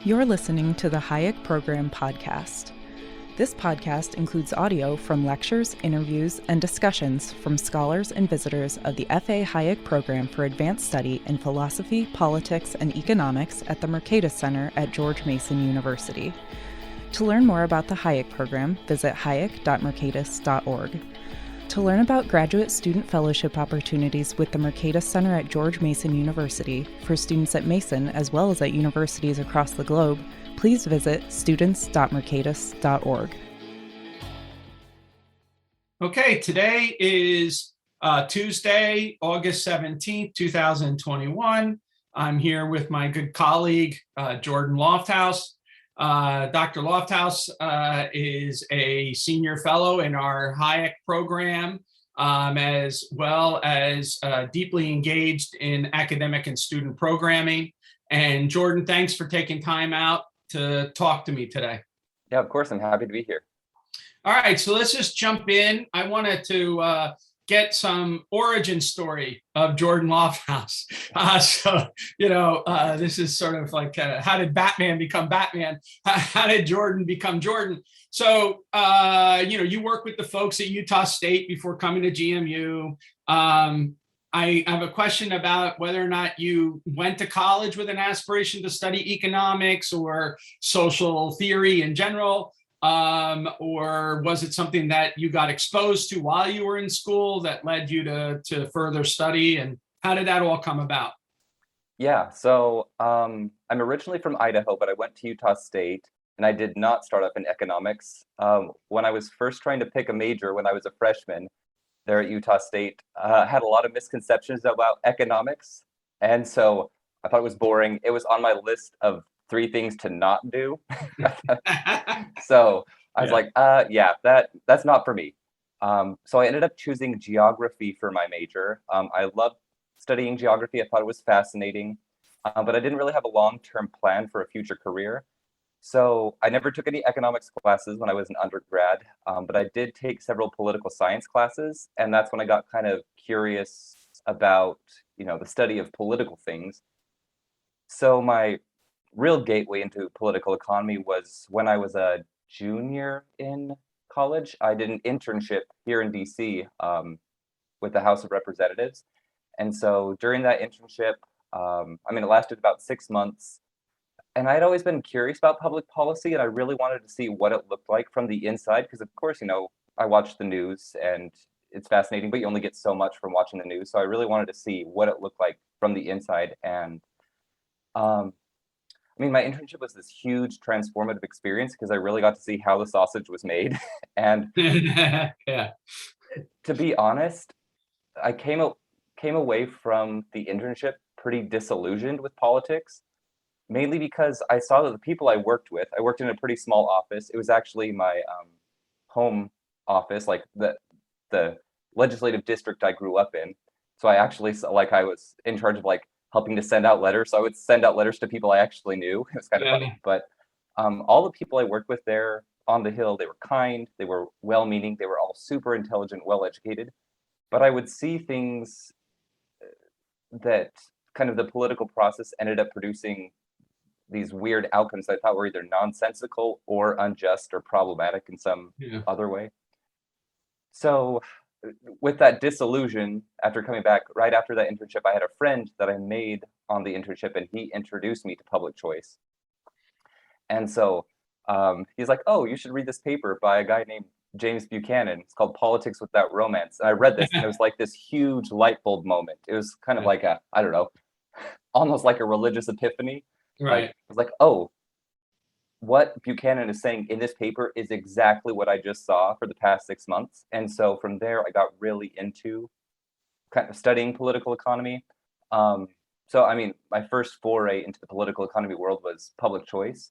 You're listening to the Hayek Program podcast. This podcast includes audio from lectures, interviews, and discussions from scholars and visitors of the F.A. Hayek Program for Advanced Study in Philosophy, Politics, and Economics at the Mercatus Center at George Mason University. To learn more about the Hayek Program, visit hayek.mercatus.org. To learn about graduate student fellowship opportunities with the Mercatus Center at George Mason University for students at Mason as well as at universities across the globe, please visit students.mercatus.org. Okay, today is Tuesday, August 17th, 2021. I'm here with my good colleague, Jordan Lofthouse. Dr. Lofthouse is a senior fellow in our Hayek program, as well as deeply engaged in academic and student programming. And Jordan, thanks for taking time out to talk to me today. Yeah, of course. I'm happy to be here. All right, so let's just jump in. I wanted to get some origin story of Jordan Lofthouse. This is sort of like, how did Batman become Batman? How did Jordan become Jordan? So, you work with the folks at Utah State before coming to GMU. I have a question about whether or not you went to college with an aspiration to study economics or social theory in general. Or was it something that you got exposed to while you were in school that led you to further study? And how did that all come about? Yeah, so I'm originally from Idaho, but I went to Utah State, and I did not start off in economics. When I was first trying to pick a major when I was a freshman there at Utah State, I had a lot of misconceptions about economics. And so I thought it was boring. It was on my list of 3 things to not do. So I was like, that's not for me. So I ended up choosing geography for my major. I loved studying geography. I thought it was fascinating, but I didn't really have a long-term plan for a future career. So I never took any economics classes when I was an undergrad, but I did take several political science classes. And that's when I got kind of curious about, the study of political things. So my real gateway into political economy was when I was a junior in college. I did an internship here in DC with the House of Representatives. And so during that internship, it lasted about 6 months. And I'd always been curious about public policy, and I really wanted to see what it looked like from the inside. Because, of course, I watch the news and it's fascinating, but you only get so much from watching the news. So I really wanted to see what it looked like from the inside. And my internship was this huge transformative experience because I really got to see how the sausage was made. And yeah. To be honest, I came away from the internship pretty disillusioned with politics, mainly because I saw that the people I worked in a pretty small office. It was actually my home office, like the legislative district I grew up in. So I actually, I was in charge of helping to send out letters. So I would send out letters to people I actually knew. It was kind of funny. But all the people I worked with there on the Hill, they were kind, they were well-meaning, they were all super intelligent, well-educated. But I would see things that kind of the political process ended up producing these weird outcomes that I thought were either nonsensical or unjust or problematic in some other way. So with that disillusion, after coming back, right after that internship, I had a friend that I made on the internship, and he introduced me to public choice. And so he's like, oh, you should read this paper by a guy named James Buchanan. It's called Politics Without Romance. And I read this, and it was like this huge light bulb moment. It was kind of like almost like a religious epiphany. Right. I was like, oh, what Buchanan is saying in this paper is exactly what I just saw for the past 6 months. And so from there, I got really into kind of studying political economy. My first foray into the political economy world was public choice.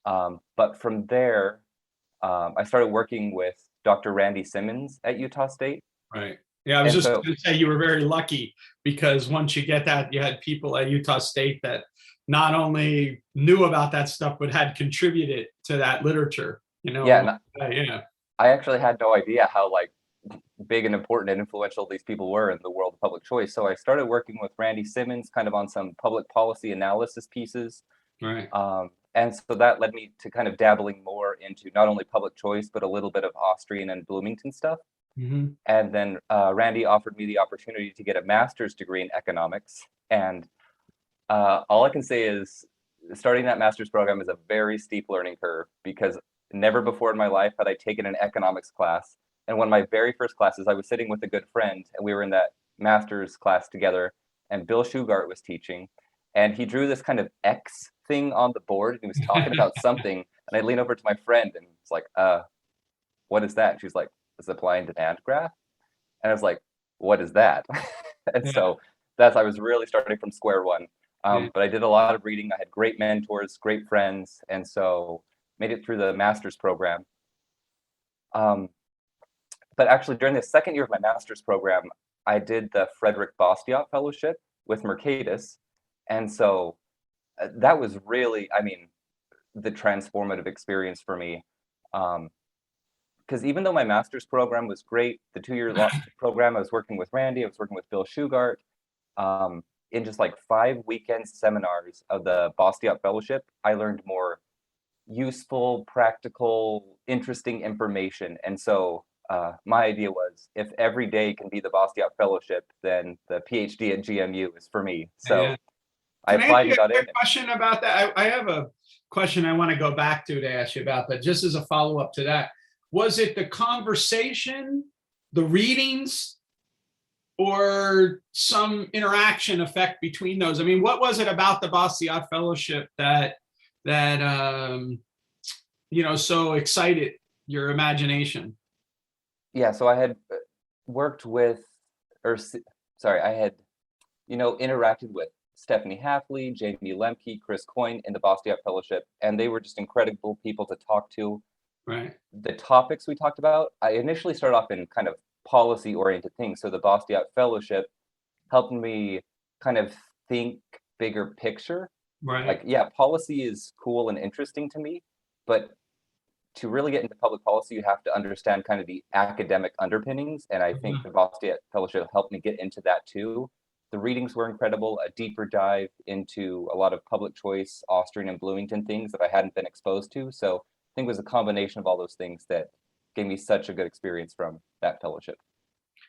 But from there, I started working with Dr. Randy Simmons at Utah State. Right. Yeah, I was going to say you were very lucky because once you get that, you had people at Utah State that not only knew about that stuff, but had contributed to that literature, Yeah. I actually had no idea how big and important and influential these people were in the world of public choice. So I started working with Randy Simmons kind of on some public policy analysis pieces. Right. And so that led me to kind of dabbling more into not only public choice, but a little bit of Austrian and Bloomington stuff. Mm-hmm. And then Randy offered me the opportunity to get a master's degree in economics. And all I can say is starting that master's program is a very steep learning curve, because never before in my life had I taken an economics class. And one of my very first classes, I was sitting with a good friend, and we were in that master's class together, and Bill Shugart was teaching, and he drew this kind of X thing on the board, and he was talking about something, and I leaned over to my friend, and it's like, what is that? And she's like, the supply and demand graph. And I was like, what is that? And so I was really starting from square one. But I did a lot of reading. I had great mentors, great friends, and so made it through the master's program. But actually, during the second year of my master's program, I did the Frederick Bastiat Fellowship with Mercatus. And so that was really, I mean, the transformative experience for me. Because even though my master's program was great, the 2-year program, I was working with Randy, I was working with Bill Shugart. In just like 5 weekend seminars of the Bastiat Fellowship, I learned more useful, practical, interesting information. And so my idea was, if every day can be the Bastiat Fellowship, then the PhD at GMU is for me. So I applied and got in. Question about that. I have a question I want to go back to ask you about, but just as a follow-up to that, was it the conversation, the readings, or some interaction effect between those? I mean, what was it about the Bastiat Fellowship that so excited your imagination? Yeah, so I had worked with, I had, interacted with Stephanie Hafley, Jamie Lemke, Chris Coyne in the Bastiat Fellowship, and they were just incredible people to talk to. Right. The topics we talked about, I initially started off in kind of policy-oriented things. So the Bastiat Fellowship helped me kind of think bigger picture. Right. Like, yeah, policy is cool and interesting to me, but to really get into public policy, you have to understand kind of the academic underpinnings. And I think the Bastiat Fellowship helped me get into that too. The readings were incredible, a deeper dive into a lot of public choice, Austrian and Bloomington things that I hadn't been exposed to. So I think it was a combination of all those things that gave me such a good experience from that fellowship.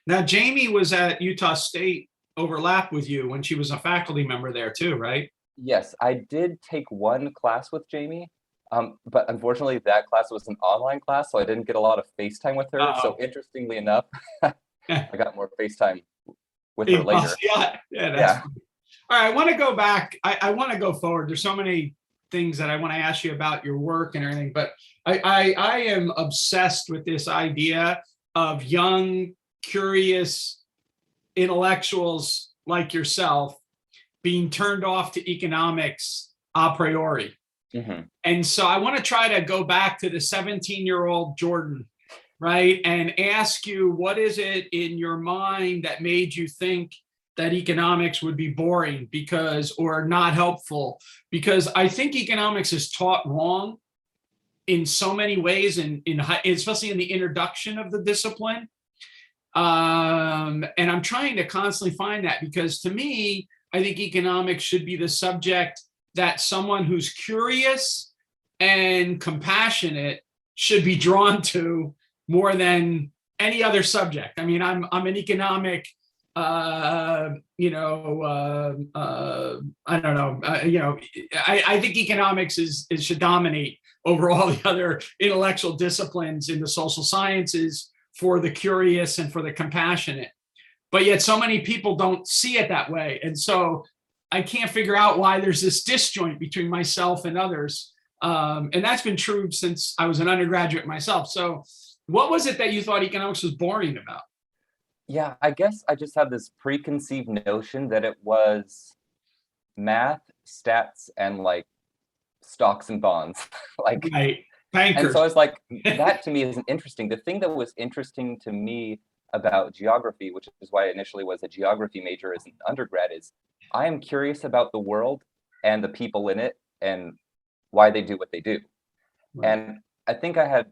Now, Jamie was at Utah State, overlap with you when she was a faculty member there too, right? Yes, I did take one class with Jamie, but unfortunately that class was an online class, so I didn't get a lot of FaceTime with her. So interestingly enough, I got more FaceTime with her later. Yeah. All right, I want to go back. I want to go forward. There's so many things that I want to ask you about your work and everything, but I am obsessed with this idea of young, curious intellectuals like yourself being turned off to economics a priori. Mm-hmm. And so I want to try to go back to the 17-year-old Jordan, right? And ask you, what is it in your mind that made you think that economics would be boring or not helpful? Because I think economics is taught wrong in so many ways, especially in the introduction of the discipline. And I'm trying to constantly find that, because to me, I think economics should be the subject that someone who's curious and compassionate should be drawn to more than any other subject. I mean, I'm an economic, I don't know, I think economics should dominate over all the other intellectual disciplines in the social sciences for the curious and for the compassionate. But yet so many people don't see it that way. And so I can't figure out why there's this disjoint between myself and others. And that's been true since I was an undergraduate myself. So what was it that you thought economics was boring about? Yeah, I guess I just had this preconceived notion that it was math, stats, and like stocks and bonds. Like, right. Bankers. And so I was like, that to me isn't interesting. The thing that was interesting to me about geography, which is why I initially was a geography major as an undergrad, is I am curious about the world and the people in it and why they do what they do. Right. And I think that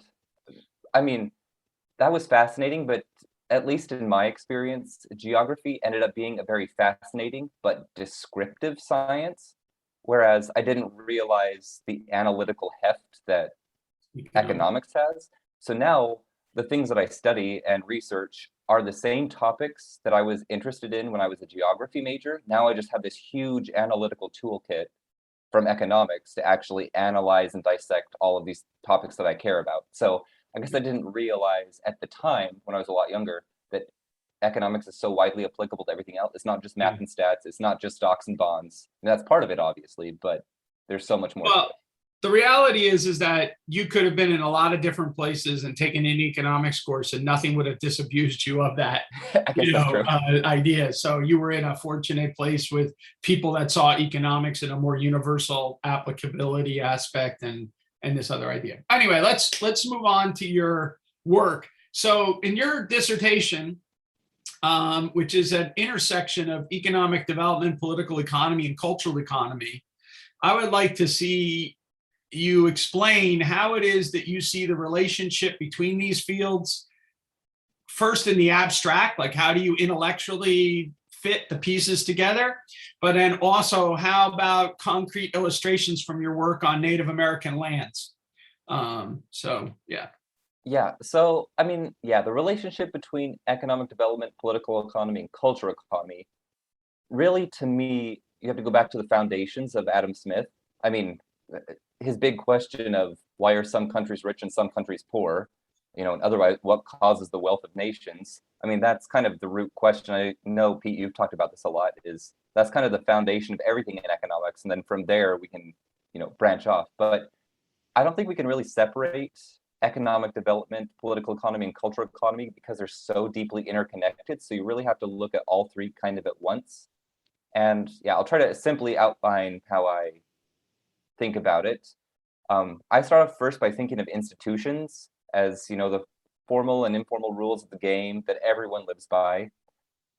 was fascinating, but at least in my experience, geography ended up being a very fascinating but descriptive science, whereas I didn't realize the analytical heft that economics has. So now the things that I study and research are the same topics that I was interested in when I was a geography major. Now I just have this huge analytical toolkit from economics to actually analyze and dissect all of these topics that I care about. So I guess I didn't realize at the time when I was a lot younger that economics is so widely applicable to everything else. It's not just math and stats. It's not just stocks and bonds. And that's part of it, obviously, but there's so much more. Well, the reality is that you could have been in a lot of different places and taken an economics course, and nothing would have disabused you of that idea. So you were in a fortunate place with people that saw economics in a more universal applicability aspect and this other idea. Anyway, let's move on to your work. So in your dissertation, which is an intersection of economic development, political economy, and cultural economy, I would like to see you explain how it is that you see the relationship between these fields. First, in the abstract, like how do you intellectually fit the pieces together? But then also, how about concrete illustrations from your work on Native American lands? Yeah. So, I mean, the relationship between economic development, political economy, and cultural economy, really, to me, you have to go back to the foundations of Adam Smith. I mean, his big question of why are some countries rich and some countries poor, and otherwise, what causes the wealth of nations? I mean, that's kind of the root question. I know, Pete, you've talked about this a lot, that's kind of the foundation of everything in economics. And then from there, we can, branch off. But I don't think we can really separate economic development, political economy, and cultural economy because they're so deeply interconnected. So you really have to look at all three kind of at once. And I'll try to simply outline how I think about it. I start off first by thinking of institutions as, the formal and informal rules of the game that everyone lives by.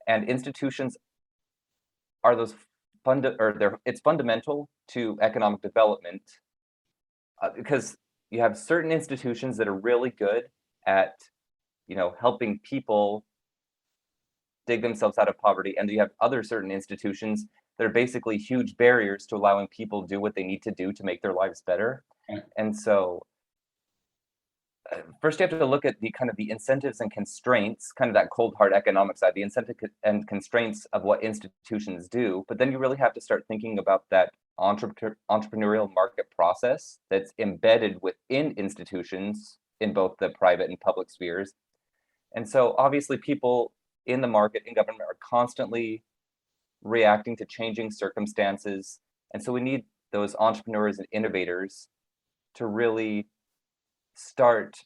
And institutions are those it's fundamental to economic development because you have certain institutions that are really good at, helping people dig themselves out of poverty. And you have other certain institutions that are basically huge barriers to allowing people do what they need to do to make their lives better. Right. And so first you have to look at the kind of the incentives and constraints, kind of that cold hard economic side, the incentive and constraints of what institutions do. But then you really have to start thinking about that entrepreneurial market process that's embedded within institutions in both the private and public spheres. And so obviously people in the market and government are constantly reacting to changing circumstances. And so we need those entrepreneurs and innovators to really start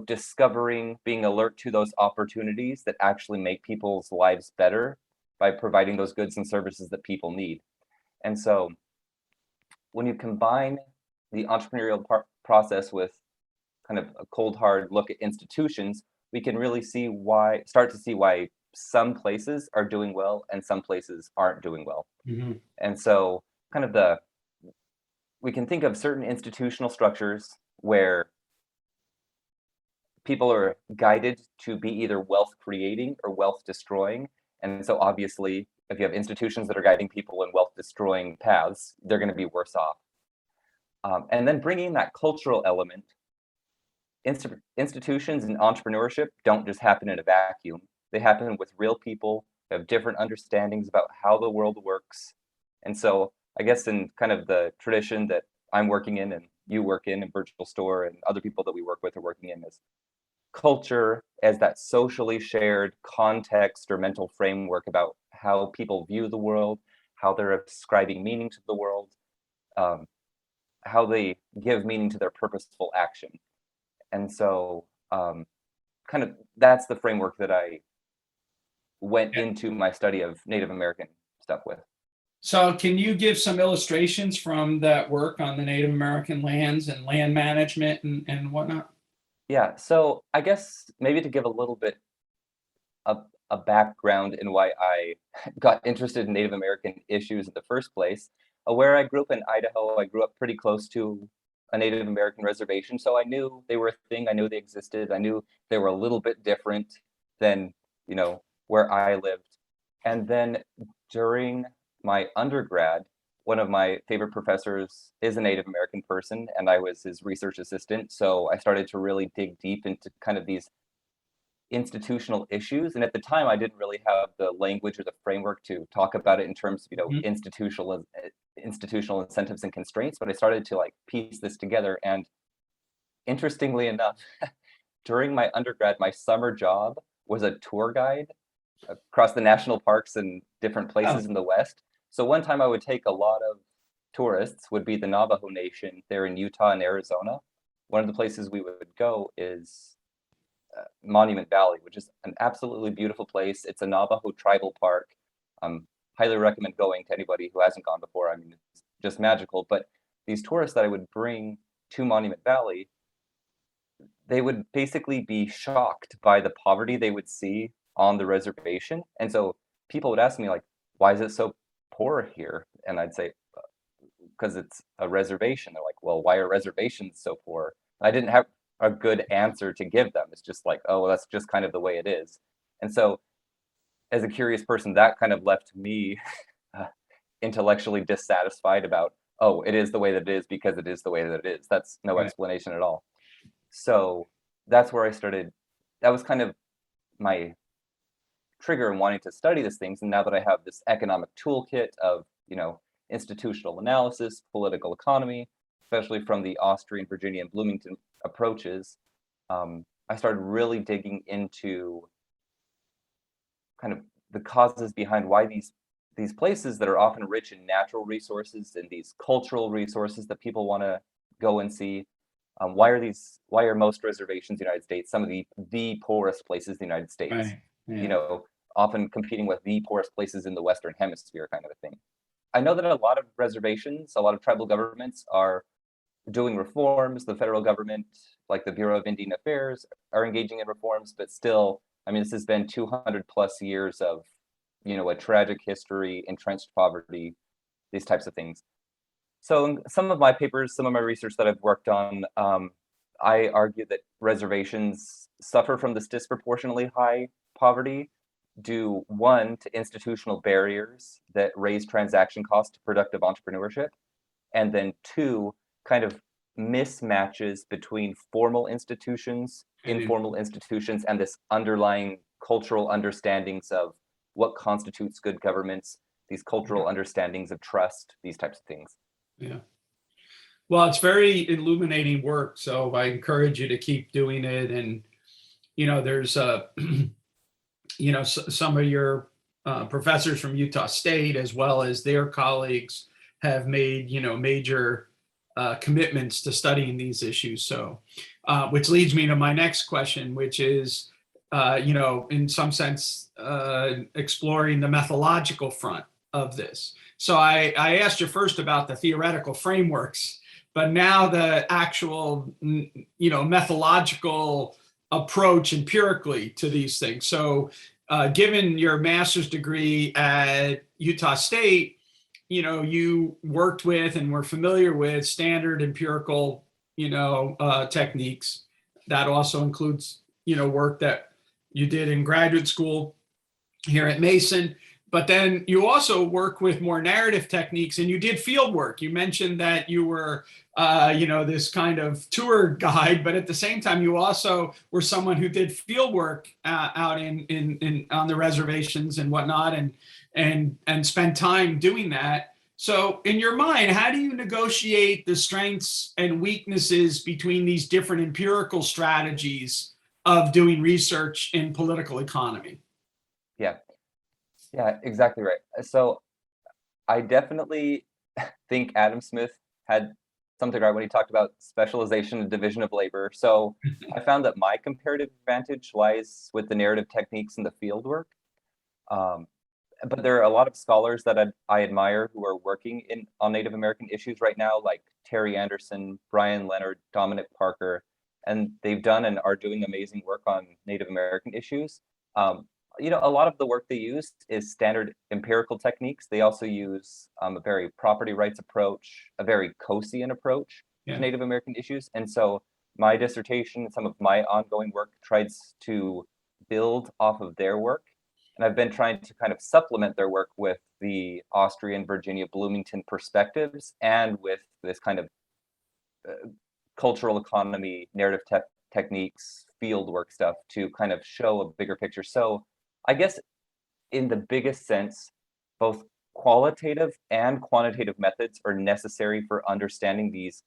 discovering, being alert to those opportunities that actually make people's lives better by providing those goods and services that people need. And so when you combine the entrepreneurial process with kind of a cold hard look at institutions, we can really start to see why some places are doing well and some places aren't doing well. Mm-hmm. And so kind of we can think of certain institutional structures where people are guided to be either wealth creating or wealth destroying. And so obviously, if you have institutions that are guiding people in wealth destroying paths, they're going to be worse off. And then bringing that cultural element, institutions and entrepreneurship don't just happen in a vacuum. They happen with real people who have different understandings about how the world works. And so I guess in kind of the tradition that I'm working in and you work in Virtual Store and other people that we work with are working in, is culture as that socially shared context or mental framework about how people view the world, how they're ascribing meaning to the world, how they give meaning to their purposeful action. And so kind of that's the framework that I went into my study of Native American stuff with. So can you give some illustrations from that work on the Native American lands and land management and whatnot? Yeah, so I guess maybe to give a little bit of a background in why I got interested in Native American issues in the first place. Where I grew up in Idaho, I grew up pretty close to a Native American reservation, so I knew they were a thing. I knew they existed. I knew they were a little bit different than, where I lived. And then during my undergrad, one of my favorite professors is a Native American person, and I was his research assistant. So I started to really dig deep into kind of these institutional issues. And at the time, I didn't really have the language or the framework to talk about it in terms of, institutional incentives and constraints. But I started to like piece this together. And interestingly enough, during my undergrad, my summer job was a tour guide across the national parks and different places Oh, in the West. So one time I would take a lot of tourists, would be the Navajo Nation there in Utah and Arizona. One of the places we would go is Monument Valley, which is an absolutely beautiful place. It's a Navajo tribal park. Highly recommend going to anybody who hasn't gone before. I mean, it's just magical. But these tourists that I would bring to Monument Valley, they would basically be shocked by the poverty they would see on the reservation. And so people would ask me like, why is it so poor here? And I'd say, because it's a reservation. They're like, well, why are reservations so poor? I didn't have a good answer to give them. It's just like, oh, well, that's just kind of the way it is. And so as a curious person, that kind of left me intellectually dissatisfied about, oh, it is the way that it is because it is the way that it is. That's no right. explanation at all. So that's where I started. That was kind of my trigger in wanting to study these things. And now that I have this economic toolkit of, institutional analysis, political economy, especially from the Austrian, Virginia, and Bloomington approaches, I started really digging into kind of the causes behind why these places that are often rich in natural resources and these cultural resources that people want to go and see, why are most reservations in the United States some of the poorest places in the United States? Right. Yeah. Often competing with the poorest places in the Western Hemisphere, kind of a thing. I know that a lot of reservations, a lot of tribal governments are doing reforms. The federal government, like the Bureau of Indian Affairs, are engaging in reforms, but still, I mean, this has been 200 plus years of, a tragic history, entrenched poverty, these types of things. So in some of my papers, some of my research that I've worked on, I argue that reservations suffer from this disproportionately high poverty due, one, to institutional barriers that raise transaction costs to productive entrepreneurship, and then two, kind of mismatches between formal institutions, And informal institutions, and this underlying cultural understandings of what constitutes good governments, these cultural understandings of trust, these types of things. yeah. Well, it's very illuminating work. So I encourage you to keep doing it. And, there's some of your professors from Utah State, as well as their colleagues, have made, major commitments to studying these issues. So, which leads me to my next question, which is, in some sense, exploring the methodological front of this. So I asked you first about the theoretical frameworks, but now the actual, methodological approach empirically to these things. So given your master's degree at Utah State, you worked with and were familiar with standard empirical, techniques. That also includes, work that you did in graduate school here at Mason. But then you also work with more narrative techniques, and you did field work. You mentioned that you were, this kind of tour guide, but at the same time, you also were someone who did field work out in on the reservations and whatnot, and spent time doing that. So, in your mind, how do you negotiate the strengths and weaknesses between these different empirical strategies of doing research in political economy? Yeah, yeah, exactly right. So I definitely think Adam Smith had something right when he talked about specialization and division of labor. So I found that my comparative advantage lies with the narrative techniques and the field work. But there are a lot of scholars that I admire who are working on Native American issues right now, like Terry Anderson, Brian Leonard, Dominic Parker, and they've done and are doing amazing work on Native American issues. A lot of the work they use is standard empirical techniques. They also use a very property rights approach, a very Coasian approach to Yeah. Native American issues. And so my dissertation, some of my ongoing work tries to build off of their work And I've been trying to kind of supplement their work with the Austrian Virginia Bloomington perspectives and with this kind of cultural economy, narrative techniques, field work stuff to kind of show a bigger picture. So I guess in the biggest sense, both qualitative and quantitative methods are necessary for understanding these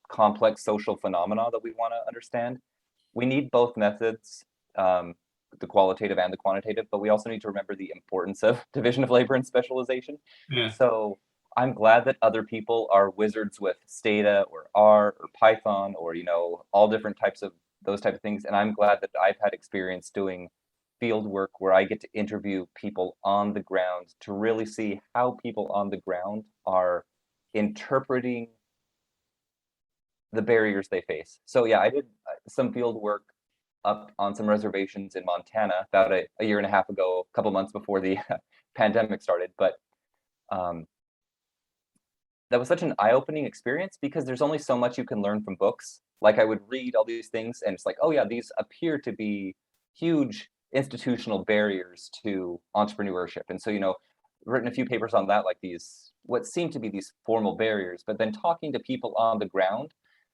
complex social phenomena that we want to understand. We need both methods, the qualitative and the quantitative, but we also need to remember the importance of division of labor and specialization. Yeah. So I'm glad that other people are wizards with Stata or R or Python or, all different types of those type of things. And I'm glad that I've had experience doing field work where I get to interview people on the ground to really see how people on the ground are interpreting the barriers they face. So yeah, I did some field work up on some reservations in Montana about a year and a half ago, a couple months before the pandemic started. But that was such an eye-opening experience because there's only so much you can learn from books. Like I would read all these things and it's like, oh yeah, these appear to be huge institutional barriers to entrepreneurship. And so, written a few papers on that, like these, what seem to be these formal barriers, but then talking to people on the ground,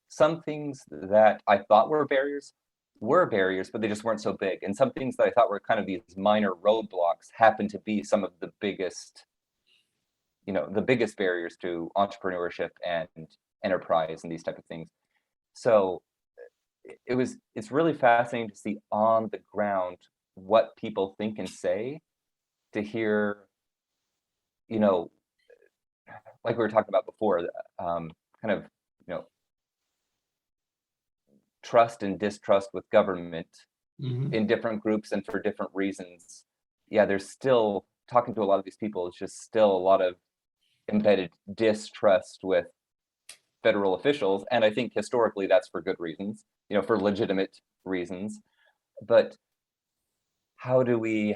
some things that I thought were barriers, but they just weren't so big. And some things that I thought were kind of these minor roadblocks happen to be some of the biggest, the biggest barriers to entrepreneurship and enterprise and these type of things. So it's really fascinating to see on the ground what people think and say, to hear, like we were talking about before, kind of, trust and distrust with government in different groups and for different reasons. Yeah, there's still, talking to a lot of these people, it's just still a lot of embedded distrust with federal officials. And I think historically that's for good reasons, for legitimate reasons. But how do we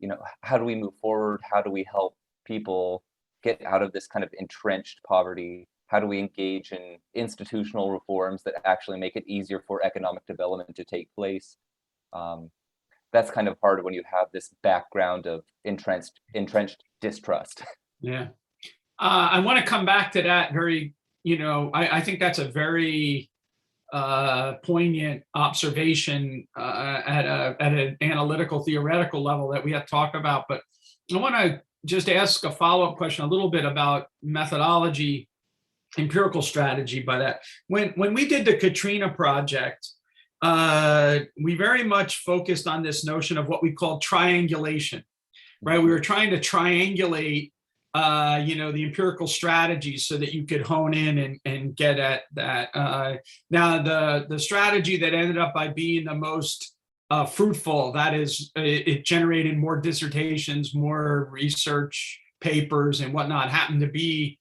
move forward? How do we help people get out of this kind of entrenched poverty? How do we engage in institutional reforms that actually make it easier for economic development to take place? That's kind of hard when you have this background of entrenched distrust. Yeah. I want to come back to that very, I think that's a very poignant observation at an analytical, theoretical level that we have to talk about. But I want to just ask a follow-up question a little bit about methodology, empirical strategy by that. When we did the Katrina project, we very much focused on this notion of what we call triangulation, right? We were trying to triangulate the empirical strategies so that you could hone in and get at that. Now, the strategy that ended up by being the most fruitful, that is, it generated more dissertations, more research papers and whatnot, happened to be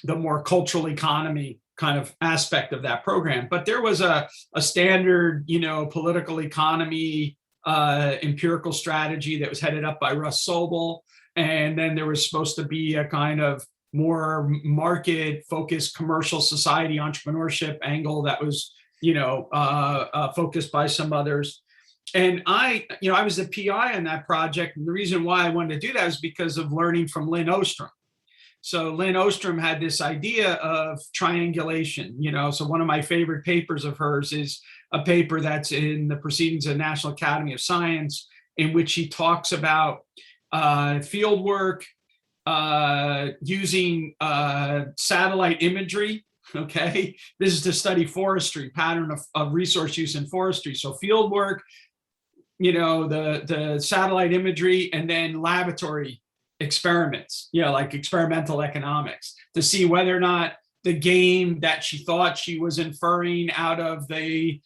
the more cultural economy kind of aspect of that program. But there was a standard, political economy empirical strategy that was headed up by Russ Sobel. And then there was supposed to be a kind of more market-focused commercial society entrepreneurship angle that was, focused by some others. And I was the PI in that project. And the reason why I wanted to do that is because of learning from Lynn Ostrom. So Lynn Ostrom had this idea of triangulation, so one of my favorite papers of hers is a paper that's in the Proceedings of the National Academy of Science, in which she talks about field work using satellite imagery. Okay, this is to study forestry, pattern of resource use in forestry. So field work, the satellite imagery, and then laboratory experiments, like experimental economics, to see whether or not the gain that she thought she was inferring out of the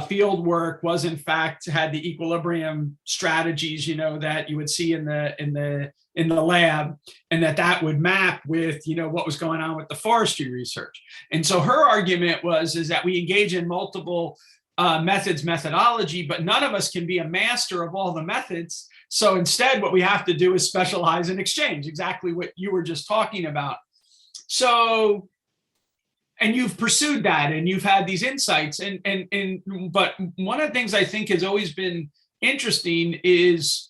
field work was in fact had the equilibrium strategies, that you would see in the lab, and that would map with, what was going on with the forestry research. And so her argument is that we engage in multiple methodology, but none of us can be a master of all the methods. So instead, what we have to do is specialize and exchange, exactly what you were just talking about. So, and you've pursued that and you've had these insights. But one of the things I think has always been interesting is,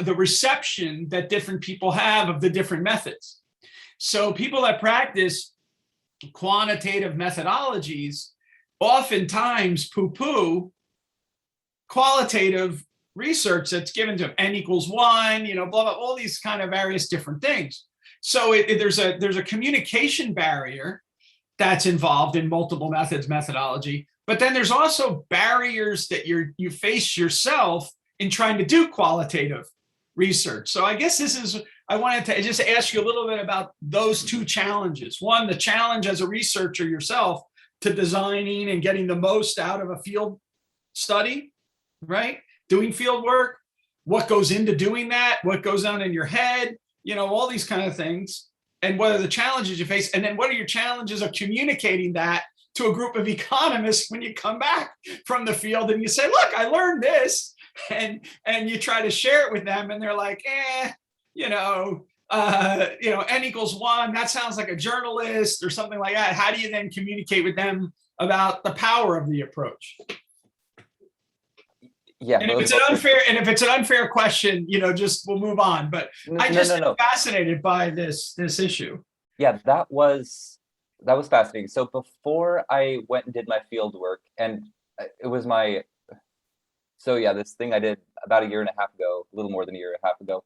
the reception that different people have of the different methods. So people that practice quantitative methodologies oftentimes poo-poo qualitative research that's given to them, n=1, blah, blah, all these kind of various different things. So there's a communication barrier that's involved in multiple methodology, but then there's also barriers that you face yourself in trying to do qualitative research. So I guess I wanted to just ask you a little bit about those two challenges. One, the challenge as a researcher yourself to designing and getting the most out of a field study, right? Doing field work, what goes into doing that, what goes on in your head, all these kind of things, and what are the challenges you face, and then what are your challenges of communicating that to a group of economists when you come back from the field and you say, look, I learned this, and you try to share it with them, and they're like, n=1, that sounds like a journalist or something like that. How do you then communicate with them about the power of the approach? Yeah. And if it's an unfair question, just we'll move on. But I'm fascinated by this issue. Yeah, that was fascinating. So before I went and did my field work, and it was this thing I did about a year and a half ago, a little more than a year and a half ago,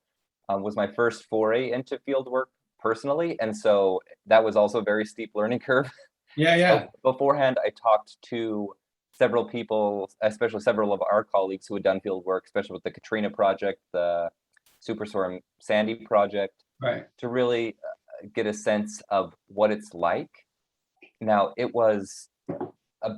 was my first foray into field work personally. And so that was also a very steep learning curve. Yeah. So beforehand, I talked to several people, especially several of our colleagues who had done field work, especially with the Katrina project, the Superstorm Sandy project, right, to really get a sense of what it's like. Now, it was a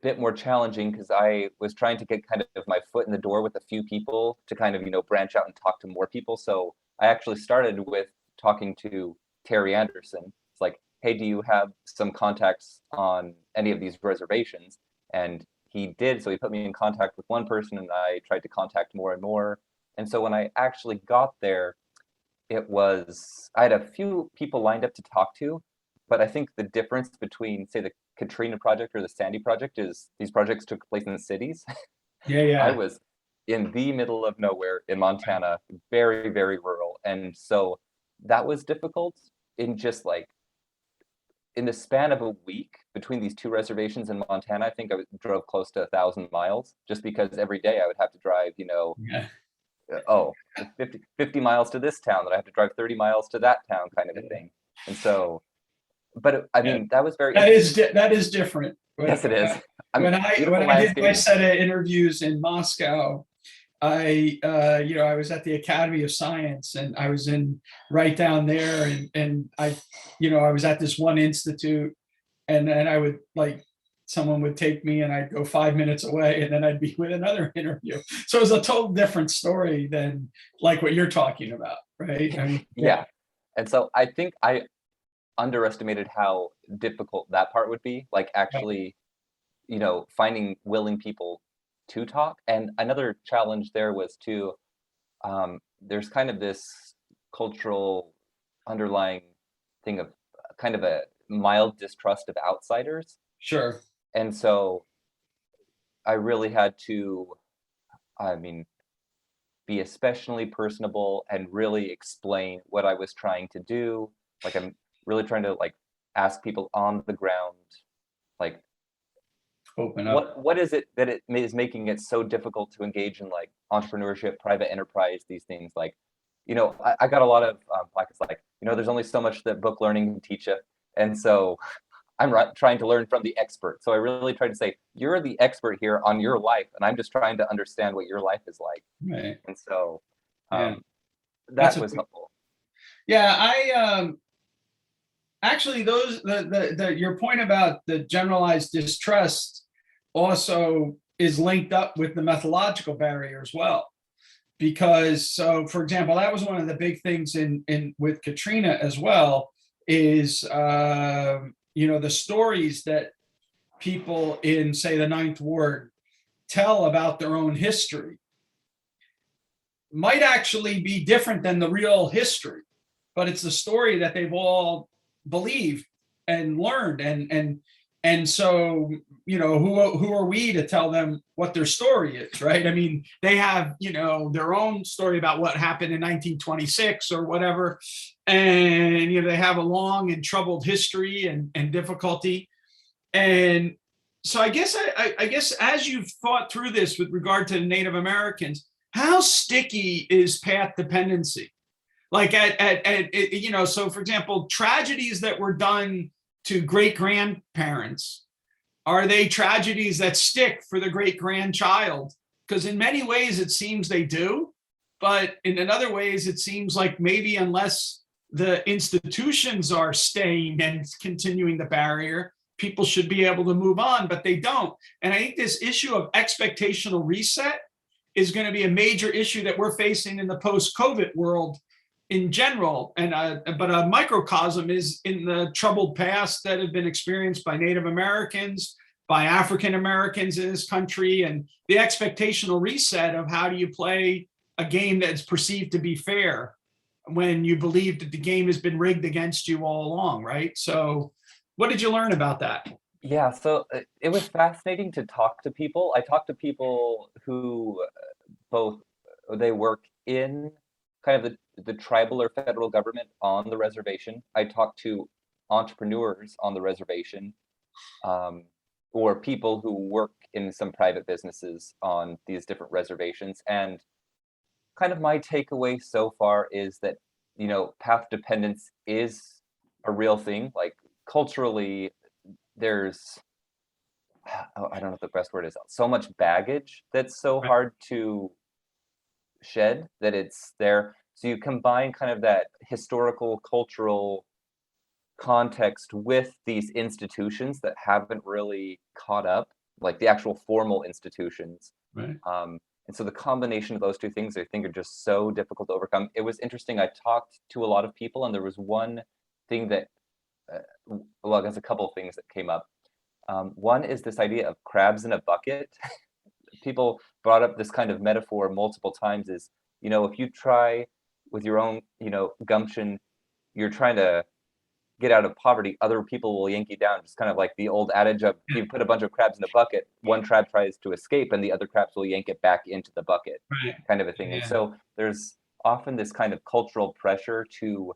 bit more challenging because I was trying to get kind of my foot in the door with a few people to kind of, branch out and talk to more people. So I actually started with talking to Terry Anderson. It's like, hey, do you have some contacts on any of these reservations? And he did. So he put me in contact with one person, and I tried to contact more and more. And so when I actually got there, I had a few people lined up to talk to, but I think the difference between, say, the Katrina project or the Sandy project is these projects took place in the cities. Yeah. I was in the middle of nowhere in Montana, very, very rural. And so that was difficult in just in the span of a week between these two reservations in Montana. I think I drove close to 1,000 miles just because every day I would have to drive, 50 miles to this town, that I have to drive 30 miles to that town, kind of a thing. And so, but that was very. That is different. Yes, it is. When I did my set of interviews in Moscow, I was at the Academy of Science, and I was right down there, and I was at this one institute, and then I would someone would take me and I'd go 5 minutes away, and then I'd be with another interview. So it was a total different story than what you're talking about, right? Yeah. And so I think I underestimated how difficult that part would be, actually, finding willing people to talk. And another challenge there was too, there's kind of this cultural underlying thing of kind of a mild distrust of outsiders. Sure. And so I really had to, be especially personable and really explain what I was trying to do. I'm really trying to ask people on the ground, open up. What is it that it is making it so difficult to engage in entrepreneurship, private enterprise, these things? I got a lot of there's only so much that book learning can teach you. And so I'm trying to learn from the expert. So I really tried to say, you're the expert here on your life, and I'm just trying to understand what your life is like. Right. And so that was helpful. Yeah, I actually your point about the generalized distrust also is linked up with the methodological barrier as well. Because, so for example, that was one of the big things with Katrina as well, is the stories that people in, say, the Ninth Ward tell about their own history might actually be different than the real history, but it's the story that they've all believed and learned. And so who are we to tell them what their story is, right? I mean, they have, their own story about what happened in 1926 or whatever. And, they have a long and troubled history and difficulty. And so I guess as you've thought through this with regard to Native Americans, how sticky is path dependency? Like so for example, tragedies that were done to great grandparents, are they tragedies that stick for the great grandchild? Because in many ways it seems they do, but in other ways it seems like maybe unless the institutions are staying and continuing the barrier, people should be able to move on, but they don't. And I think this issue of expectational reset is going to be a major issue that we're facing in the post-COVID world in general, but a microcosm is in the troubled past that have been experienced by Native Americans, by African Americans in this country, and the expectational reset of how do you play a game that's perceived to be fair when you believe that the game has been rigged against you all along, right? So what did you learn about that? Yeah, so it was fascinating to talk to people. I talked to people who both, they work in kind of the tribal or federal government on the reservation. I talked to entrepreneurs on the reservation, or people who work in some private businesses on these different reservations. And kind of my takeaway so far is that, path dependence is a real thing. Like culturally, there's, I don't know what the best word is, so much baggage that's so hard to shed that it's there. So you combine kind of that historical, cultural context with these institutions that haven't really caught up, like the actual formal institutions. Right. And so the combination of those two things, I think, are just so difficult to overcome. It was interesting. I talked to a lot of people, and there was one thing that, well, there's a couple of things that came up. One is this idea of crabs in a bucket. People brought up this kind of metaphor multiple times is, if you try with your own, gumption, you're trying to get out of poverty, other people will yank you down. Just kind of like the old adage of you put a bunch of crabs in a bucket, one crab tries to escape and the other crabs will yank it back into the bucket, Right. kind of a thing. Yeah. And so there's often this kind of cultural pressure to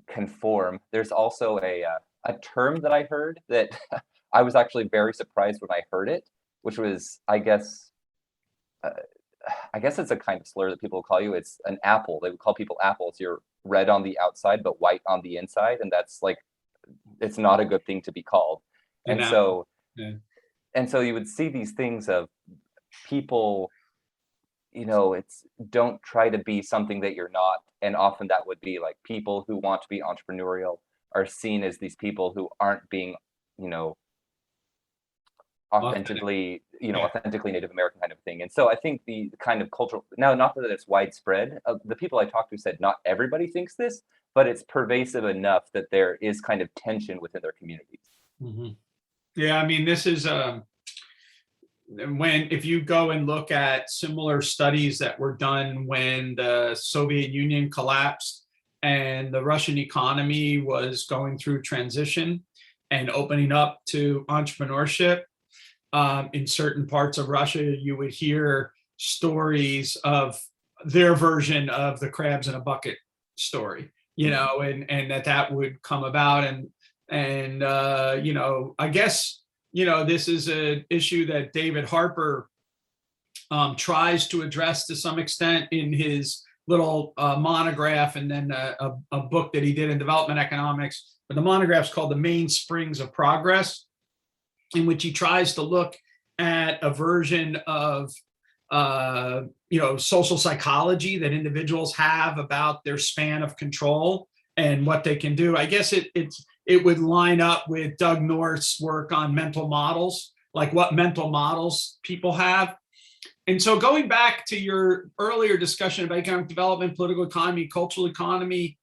conform. There's also a term that I heard that I was actually very surprised when I heard it, which was, I guess it's a kind of slur that people call you. It's an apple. They would call people apples. You're red on the outside, but white on the inside. And that's like, it's not a good thing to be called. And so, and so you would see these things of people, it's don't try to be something that you're not. And often that would be like people who want to be entrepreneurial are seen as these people who aren't being, authentically Native American kind of thing. And so I think the kind of cultural, now, not that it's widespread, the people I talked to said not everybody thinks this, but it's pervasive enough that there is kind of tension within their communities. Mm-hmm. Yeah, I mean, this is if you go and look at similar studies that were done when the Soviet Union collapsed and the Russian economy was going through transition and opening up to entrepreneurship, in certain parts of Russia, you would hear stories of their version of the crabs in a bucket story, and that would come about. And I guess, this is an issue that David Harper tries to address to some extent in his little monograph, and then a book that he did in development economics. But the monograph's called The Mainsprings of Progress, in which he tries to look at a version of, social psychology that individuals have about their span of control and what they can do. I guess it would line up with Doug North's work on mental models, like what mental models people have. And so going back to your earlier discussion about economic development, political economy, cultural economy,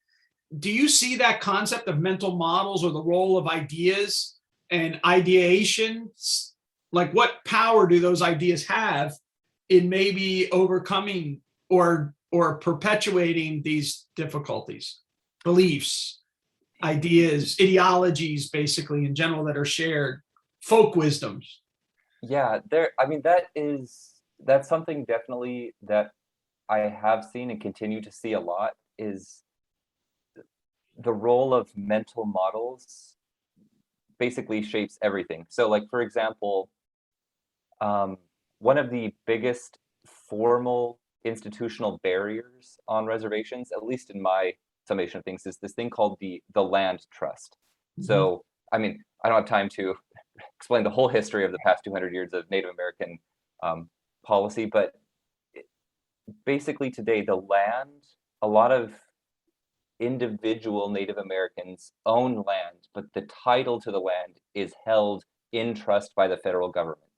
do you see that concept of mental models or the role of ideas and ideation, like what power do those ideas have in maybe overcoming or perpetuating these difficulties, beliefs, ideas, ideologies, basically in general that are shared? folk wisdoms. Yeah, I mean, that's something definitely that I have seen and continue to see a lot, is the role of mental models basically shapes everything. So like, for example, one of the biggest formal institutional barriers on reservations, at least in my summation of things, is this thing called the land trust. Mhm. So, I mean, I don't have time to explain the whole history of the past 200 years of Native American policy, but basically today, the land, a lot of individual Native Americans own land, but the title to the land is held in trust by the federal government.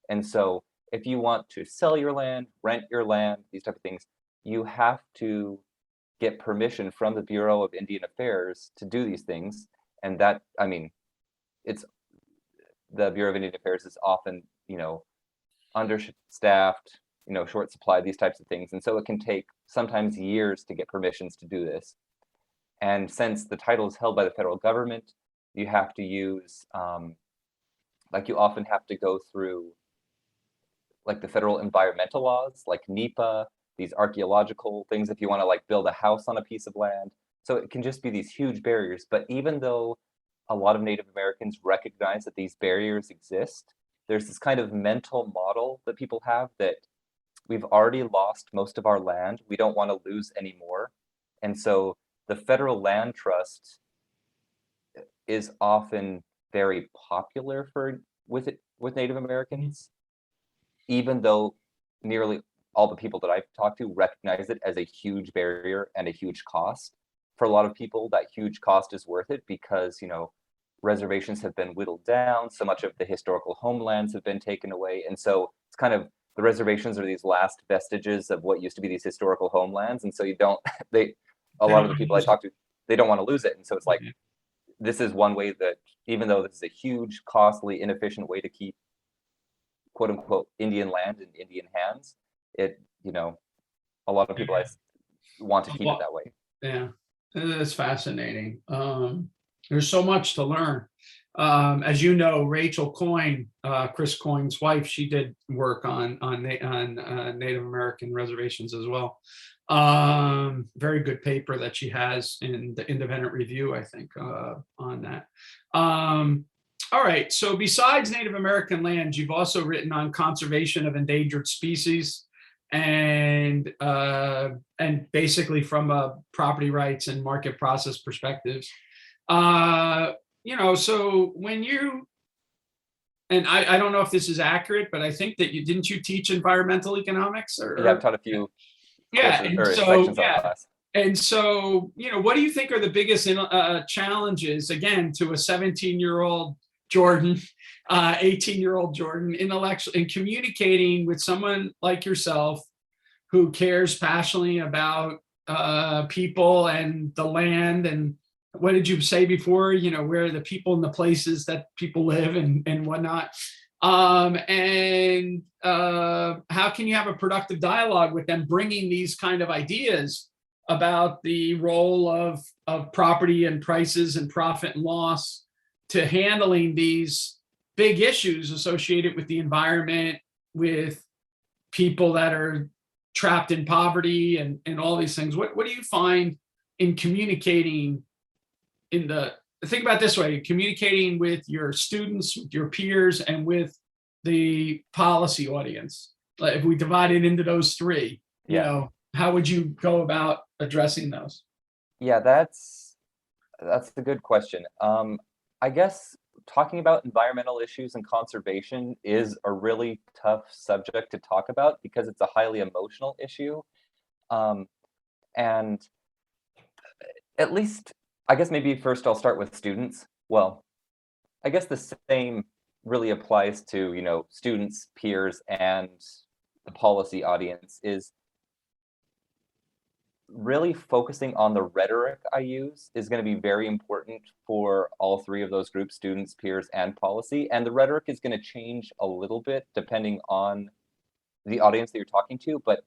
And so if you want to sell your land, rent your land, these type of things, you have to get permission from the Bureau of Indian Affairs to do these things. And that, I mean, it's the Bureau of Indian Affairs is often, understaffed, short supply, these types of things. And so it can take sometimes years to get permissions to do this. And since the title is held by the federal government, you have to use, like you often have to go through like the federal environmental laws, like NEPA, these archaeological things, if you want to like build a house on a piece of land. So it can just be these huge barriers. But even though a lot of Native Americans recognize that these barriers exist, there's this kind of mental model that people have that we've already lost most of our land. We don't want to lose any more. And so the federal land trust is often very popular with Native Americans, even though nearly all the people that I've talked to recognize it as a huge barrier and a huge cost. For a lot of people, that huge cost is worth it because, reservations have been whittled down, so much of the historical homelands have been taken away. And so it's kind of, the reservations are these last vestiges of what used to be these historical homelands. And so a lot of the people I talk to, they don't want to lose it. And so it's like, this is one way that, even though this is a huge, costly, inefficient way to keep quote unquote Indian land in Indian hands, a lot of people want to keep it that way. Yeah, that's fascinating. There's so much to learn. As you know, Rachel Coyne, Chris Coyne's wife, she did work on Native American reservations as well. Very good paper that she has in the Independent Review, I think, on that. All right. So besides Native American lands, you've also written on conservation of endangered species, and basically from a property rights and market process perspectives. So when you, and I don't know if this is accurate, but I think that didn't you teach environmental economics? Yeah, I've taught a few Yeah, courses or sections on the class. And so, what do you think are the biggest challenges, again, to a 17-year-old Jordan, 18-year-old Jordan, in communicating with someone like yourself who cares passionately about people and the land, and what did you say before, where the people and the places that people live and whatnot. How can you have a productive dialogue with them, bringing these kind of ideas about the role of property and prices and profit and loss to handling these big issues associated with the environment, with people that are trapped in poverty and all these things? What do you find in communicating think about it this way, communicating with your students, with your peers, and with the policy audience? Like, if we divide it into those three, how would you go about addressing those? Yeah, that's a good question. I guess talking about environmental issues and conservation is a really tough subject to talk about because it's a highly emotional issue. And at least, I guess maybe first I'll start with students. Well, I guess the same really applies to, students, peers, and the policy audience, is really focusing on the rhetoric I use is going to be very important for all three of those groups, students, peers, and policy. And the rhetoric is going to change a little bit depending on the audience that you're talking to. But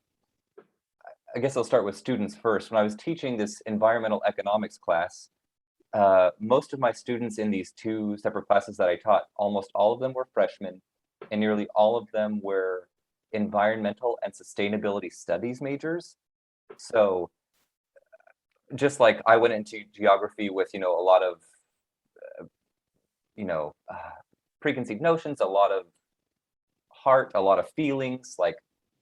I guess I'll start with students first. When I was teaching this environmental economics class, most of my students in these two separate classes that I taught, almost all of them were freshmen, and nearly all of them were environmental and sustainability studies majors. So just like I went into geography with, a lot of, you know, uh, preconceived notions, a lot of heart, a lot of feelings, like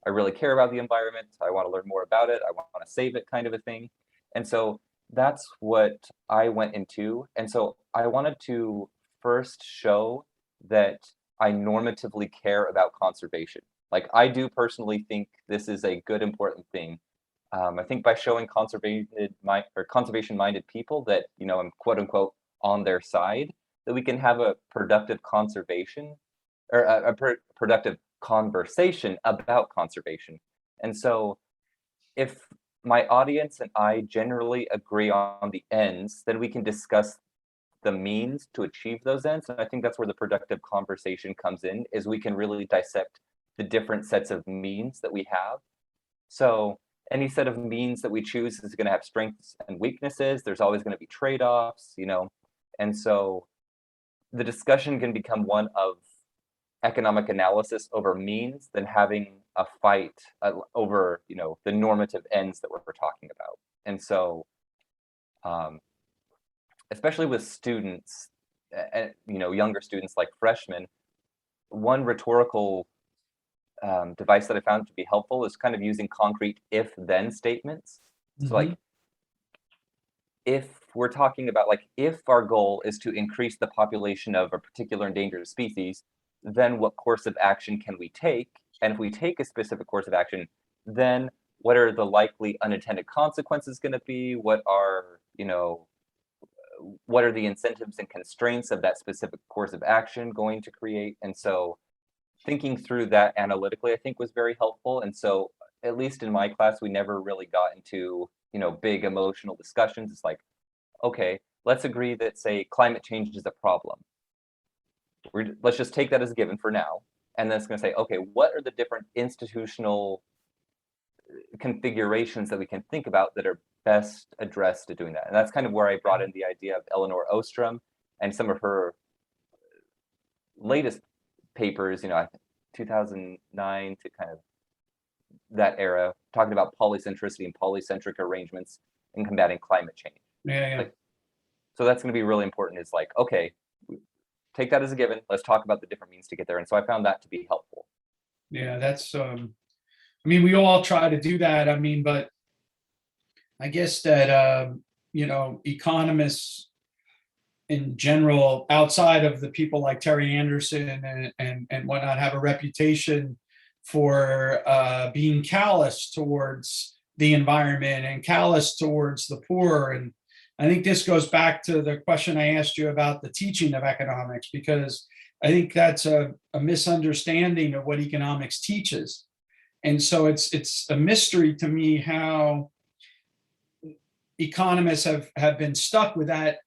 I really care about the environment, I want to learn more about it, I want to save it, kind of a thing. And so that's what I went into. And so I wanted to first show that I normatively care about conservation. Like I do personally think this is a good, important thing. I think by showing conservation-minded people that, I'm quote unquote on their side, that we can have a productive conservation or productive conversation about conservation. And so if my audience and I generally agree on the ends, then we can discuss the means to achieve those ends. And I think that's where the productive conversation comes in, is we can really dissect the different sets of means that we have. So any set of means that we choose is going to have strengths and weaknesses. There's always going to be trade-offs, and so the discussion can become one of economic analysis over means than having a fight over, the normative ends that we're talking about. And so, especially with students, younger students like freshmen, one rhetorical device that I found to be helpful is kind of using concrete if-then statements. So like, if we're talking about if our goal is to increase the population of a particular endangered species, then what course of action can we take? And if we take a specific course of action, then what are the likely unintended consequences going to be? What are the incentives and constraints of that specific course of action going to create? And so thinking through that analytically, I think, was very helpful. And so at least in my class, we never really got into, big emotional discussions. It's like, okay, let's agree that, say, climate change is a problem. Let's just take that as a given for now. And then it's going to say, okay, what are the different institutional configurations that we can think about that are best addressed to doing that? And that's kind of where I brought in the idea of Eleanor Ostrom and some of her latest papers, 2009 to kind of that era, talking about polycentricity and polycentric arrangements in combating climate change. Yeah. So that's going to be really important. Is like, okay, take that as a given. Let's talk about the different means to get there. And so I found that to be helpful. Yeah, that's, we all try to do that. But I guess that, economists in general, outside of the people like Terry Anderson and whatnot, have a reputation for being callous towards the environment and callous towards the poor. And I think this goes back to the question I asked you about the teaching of economics, because I think that's a misunderstanding of what economics teaches. And so it's a mystery to me how economists have been stuck with that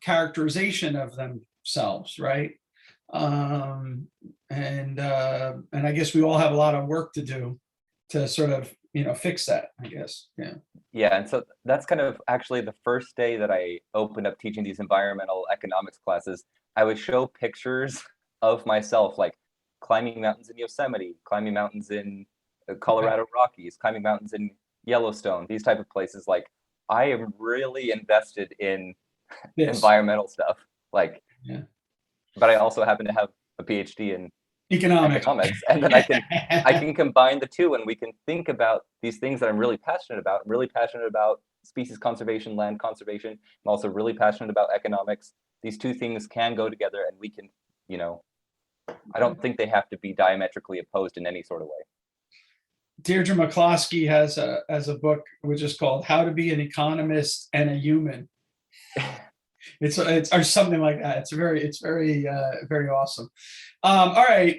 characterization of themselves, right? And I guess we all have a lot of work to do to sort of fix that, I guess. Yeah, and so that's kind of actually the first day that I opened up teaching these environmental economics classes. I would show pictures of myself, like climbing mountains in Yosemite, climbing mountains in Colorado Rockies, climbing mountains in Yellowstone, these type of places. Like, I am really invested in environmental stuff. But I also happen to have a PhD in economics, and then I can combine the two, and we can think about these things that I'm really passionate about. I'm really passionate about species conservation, land conservation. I'm also really passionate about economics. These two things can go together, and we can, I don't think they have to be diametrically opposed in any sort of way. Deirdre McCloskey has a book which is called "How to Be an Economist and a Human." It's or something like that. It's very awesome. All right.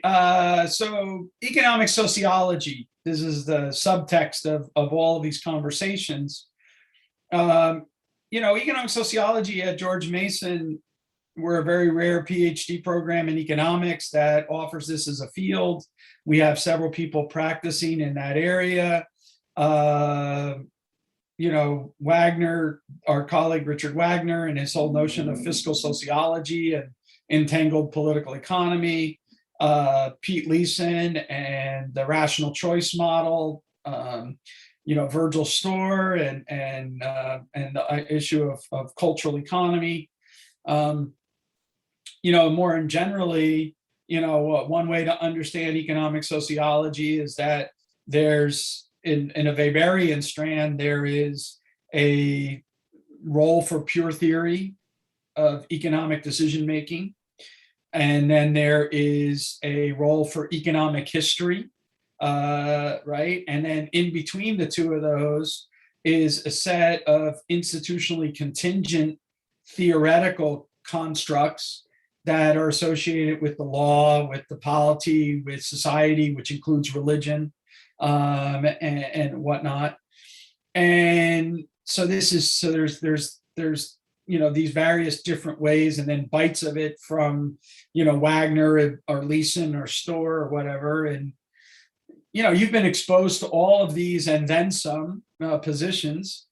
So economic sociology. This is the subtext of all of these conversations. Economic sociology at George Mason, we're a very rare PhD program in economics that offers this as a field. We have several people practicing in that area. Wagner, our colleague Richard Wagner, and his whole notion of fiscal sociology and entangled political economy, Pete Leeson and the rational choice model, Virgil Storr and the issue of cultural economy. More generally, one way to understand economic sociology is that there's in a Weberian strand, there is a role for pure theory of economic decision making. And then there is a role for economic history, right? And then in between the two of those is a set of institutionally contingent theoretical constructs that are associated with the law, with the polity, with society, which includes religion, and whatnot. And so there's these various different ways, and then bites of it from Wagner or Leeson or Storr or whatever. And you've been exposed to all of these and then some positions,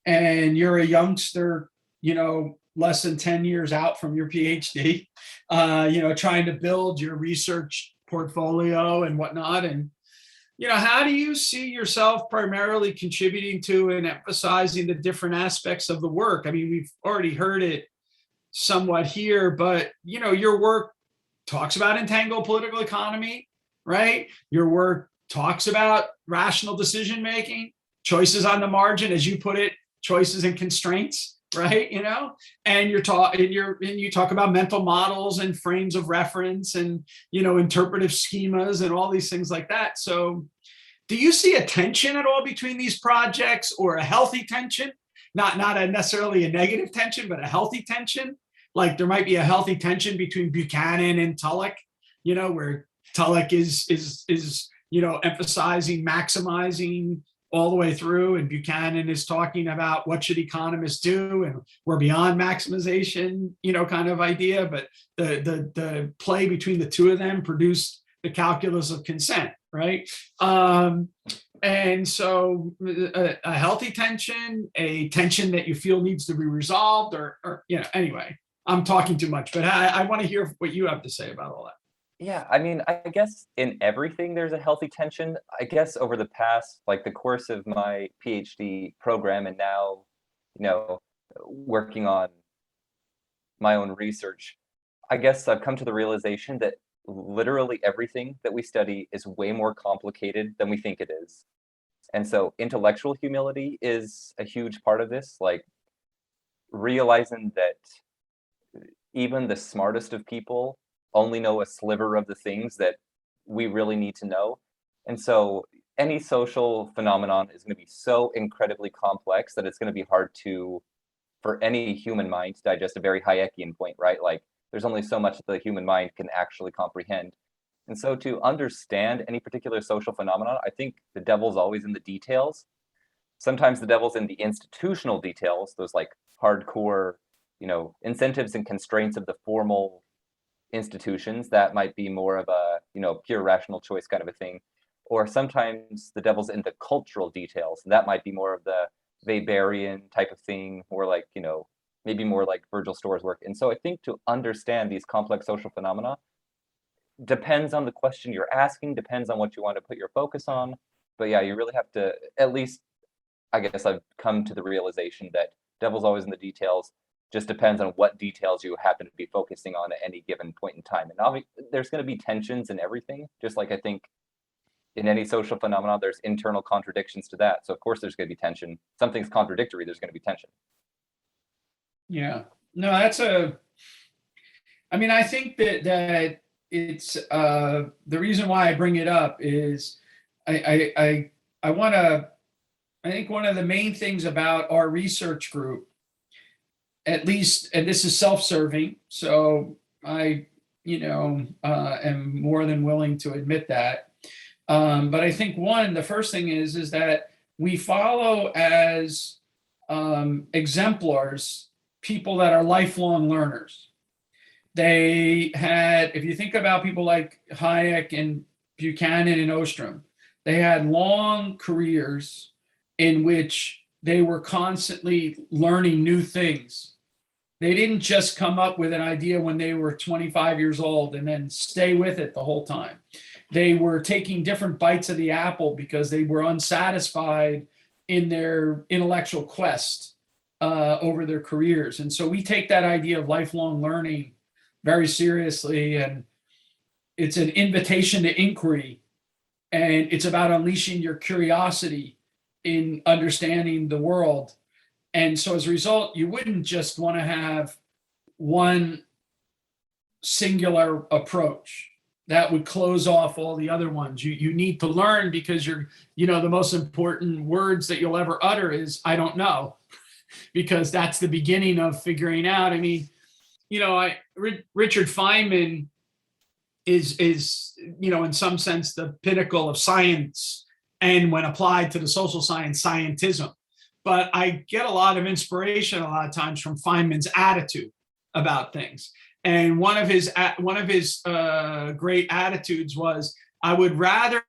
and you're a youngster, less than 10 years out from your PhD, trying to build your research portfolio and whatnot. And how do you see yourself primarily contributing to and emphasizing the different aspects of the work? I mean, we've already heard it somewhat here, but your work talks about entangled political economy, right? Your work talks about rational decision making, choices on the margin, as you put it, choices and constraints, right? And you talk about mental models and frames of reference and interpretive schemas and all these things like that. So do you see a tension at all between these projects, or a healthy tension? Not necessarily a negative tension, but a healthy tension? Like there might be a healthy tension between Buchanan and Tullock, where Tullock is emphasizing maximizing all the way through, and Buchanan is talking about what should economists do, and we're beyond maximization, kind of idea. But the play between the two of them produced the calculus of consent, right? And so a healthy tension, a tension that you feel needs to be resolved, or anyway, I'm talking too much, but I want to hear what you have to say about all that. Yeah, I mean, I guess in everything there's a healthy tension. I guess over the past, like the course of my PhD program, and now, working on my own research, I guess I've come to the realization that literally everything that we study is way more complicated than we think it is. And so intellectual humility is a huge part of this, like realizing that even the smartest of people only know a sliver of the things that we really need to know. And so any social phenomenon is going to be so incredibly complex that it's going to be hard for any human mind to digest. A very Hayekian point, right? Like there's only so much that the human mind can actually comprehend. And so to understand any particular social phenomenon, I think the devil's always in the details. Sometimes the devil's in the institutional details, those like hardcore, incentives and constraints of the formal institutions that might be more of a pure rational choice kind of a thing. Or sometimes the devil's in the cultural details, and that might be more of the Weberian type of thing, or like maybe more like Virgil Storr's work. And so I think to understand these complex social phenomena depends on the question you're asking, depends on what you want to put your focus on. But yeah, you really have to, at least I guess I've come to the realization that devil's always in the details. Just depends on what details you happen to be focusing on at any given point in time. And there's going to be tensions in everything, just like I think in any social phenomenon, there's internal contradictions to that. So of course there's going to be tension. Something's contradictory, there's going to be tension. Yeah, no, I think that it's the reason why I bring it up is I think one of the main things about our research group, at least, and this is self-serving, so I, am more than willing to admit that. But I think the first thing is that we follow as exemplars people that are lifelong learners. If you think about people like Hayek and Buchanan and Ostrom, they had long careers in which they were constantly learning new things. They didn't just come up with an idea when they were 25 years old and then stay with it the whole time. They were taking different bites of the apple because they were unsatisfied in their intellectual quest over their careers. And so we take that idea of lifelong learning very seriously. And it's an invitation to inquiry. And it's about unleashing your curiosity in understanding the world. And so as a result, you wouldn't just want to have one singular approach that would close off all the other ones. You need to learn, because the most important words that you'll ever utter is, I don't know, because that's the beginning of figuring out. I mean, Richard Feynman is in some sense the pinnacle of science, and when applied to the social science, scientism. But I get a lot of inspiration a lot of times from Feynman's attitude about things. And one of his great attitudes was, I would rather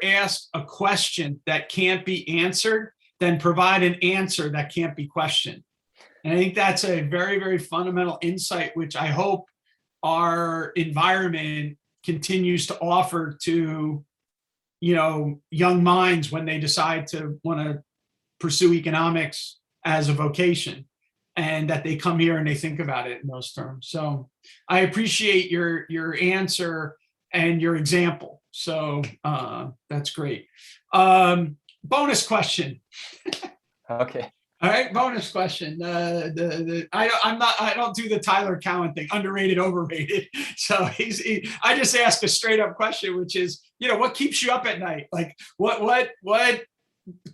ask a question that can't be answered than provide an answer that can't be questioned. And I think that's a very, very fundamental insight, which I hope our environment continues to offer to, young minds when they decide to want to pursue economics as a vocation, and that they come here and they think about it in those terms. So I appreciate your answer and your example. So that's great. Bonus question. Okay. All right, bonus question. I don't do the Tyler Cowen thing, underrated, overrated. So I just ask a straight up question, which is, what keeps you up at night? Like what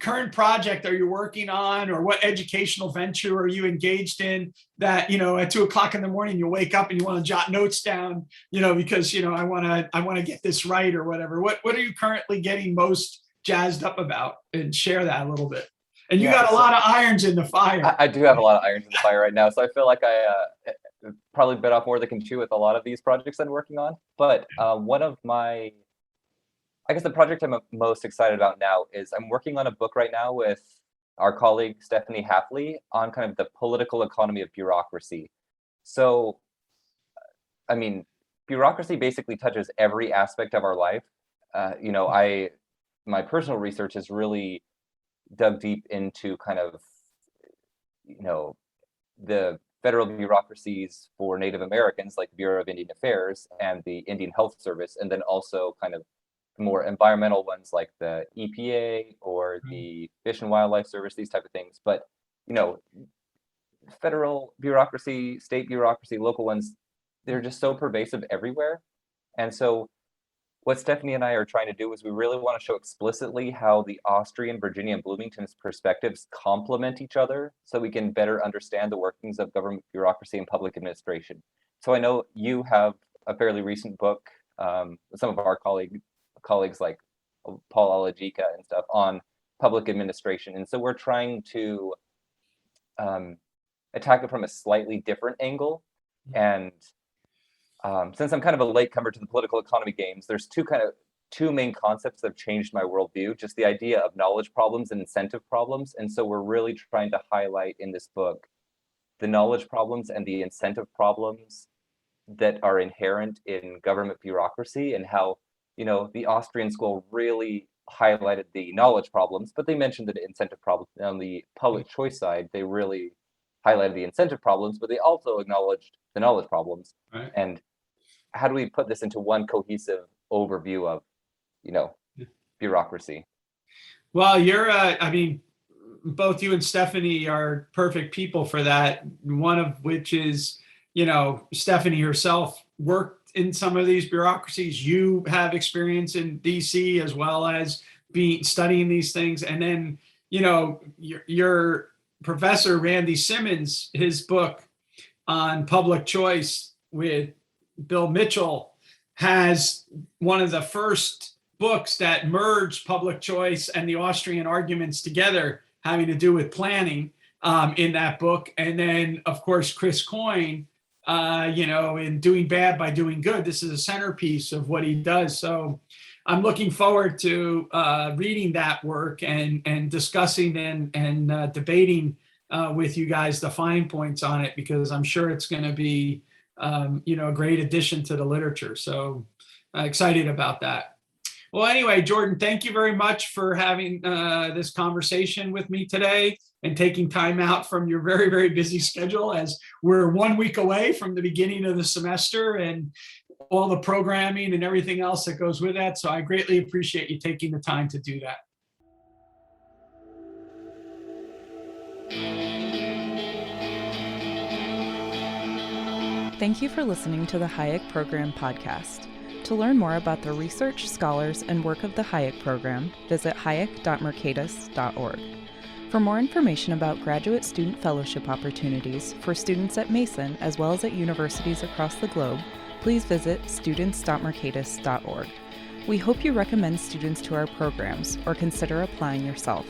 current project are you working on, or what educational venture are you engaged in that, at 2 o'clock in the morning, you wake up and you want to jot notes down, because, I want to get this right or whatever. What are you currently getting most jazzed up about? And share that a little bit. And you got a lot of irons in the fire. I do have a lot of irons in the fire right now. So I feel like I probably bit off more than can chew with a lot of these projects I'm working on. But I guess the project I'm most excited about now is I'm working on a book right now with our colleague Stephanie Hafley on kind of the political economy of bureaucracy. So, I mean, bureaucracy basically touches every aspect of our life. My personal research has really dug deep into kind of, the federal bureaucracies for Native Americans, like the Bureau of Indian Affairs and the Indian Health Service, and then also kind of more environmental ones like the EPA or the Fish and Wildlife Service, these type of things. But, federal bureaucracy, state bureaucracy, local ones, they're just so pervasive everywhere. And so what Stephanie and I are trying to do is we really want to show explicitly how the Austrian, Virginia, and Bloomington's perspectives complement each other, so we can better understand the workings of government bureaucracy and public administration. So I know you have a fairly recent book, some of our colleagues like Paul Alajika and stuff, on public administration. And so we're trying to attack it from a slightly different angle. And since I'm kind of a latecomer to the political economy games, there's two main concepts that have changed my worldview, just the idea of knowledge problems and incentive problems. And so we're really trying to highlight in this book the knowledge problems and the incentive problems that are inherent in government bureaucracy, and how, the Austrian school really highlighted the knowledge problems, but they mentioned the incentive problems. On the public choice side, they really highlighted the incentive problems, but they also acknowledged the knowledge problems. Right. And how do we put this into one cohesive overview of, bureaucracy? Well, both you and Stephanie are perfect people for that. One of which is, Stephanie herself worked in some of these bureaucracies. You have experience in DC as well as studying these things. And then, your professor, Randy Simmons, his book on public choice with Bill Mitchell, has one of the first books that merged public choice and the Austrian arguments together, having to do with planning, in that book. And then, of course, Chris Coyne, in Doing Bad by Doing Good. This is a centerpiece of what he does. So I'm looking forward to reading that work and discussing and debating with you guys the fine points on it, because I'm sure it's going to be a great addition to the literature. So excited about that. Well, anyway, Jordan, thank you very much for having this conversation with me today and taking time out from your very, very busy schedule, as we're 1 week away from the beginning of the semester and all the programming and everything else that goes with that. So I greatly appreciate you taking the time to do that. Thank you for listening to the Hayek Program podcast. To learn more about the research, scholars, and work of the Hayek Program, visit hayek.mercatus.org. For more information about graduate student fellowship opportunities for students at Mason as well as at universities across the globe, please visit students.mercatus.org. We hope you recommend students to our programs or consider applying yourself.